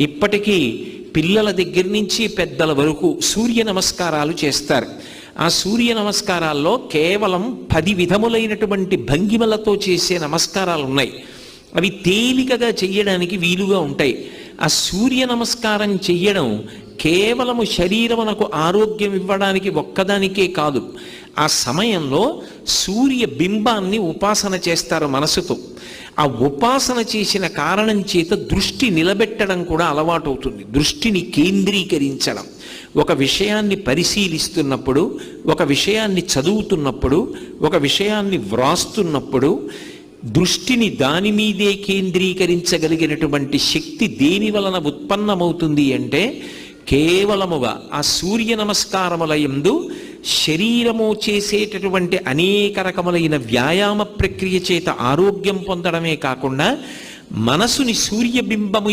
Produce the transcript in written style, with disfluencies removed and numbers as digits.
ఇప్పటికీ పిల్లల దగ్గర నుంచి పెద్దల వరకు సూర్య నమస్కారాలు చేస్తారు. ఆ సూర్య నమస్కారాల్లో కేవలం 10 విధములైనటువంటి భంగిమలతో చేసే నమస్కారాలు ఉన్నాయి. అవి తేలికగా చెయ్యడానికి వీలుగా ఉంటాయి. ఆ సూర్య నమస్కారం చెయ్యడం కేవలము శరీరమునకు ఆరోగ్యం ఇవ్వడానికి ఒక్కదానికే కాదు, ఆ సమయంలో సూర్య బింబాన్ని ఉపాసన చేస్తారు మనసుతో. ఆ ఉపాసన చేసిన కారణం చేత దృష్టి నిలబెట్టడం కూడా అలవాటు అవుతుంది. దృష్టిని కేంద్రీకరించడం, ఒక విషయాన్ని పరిశీలిస్తున్నప్పుడు, ఒక విషయాన్ని చదువుతున్నప్పుడు, ఒక విషయాన్ని వ్రాస్తున్నప్పుడు దృష్టిని దాని మీదే కేంద్రీకరించగలిగినటువంటి శక్తి దేని వలన ఉత్పన్నమవుతుంది అంటే కేవలముగా ఆ సూర్య నమస్కారముల యందు శరీరము చేసేటటువంటి అనేక రకములైన వ్యాయామ ప్రక్రియ చేత ఆరోగ్యం పొందడమే కాకుండా మనసుని సూర్యబింబము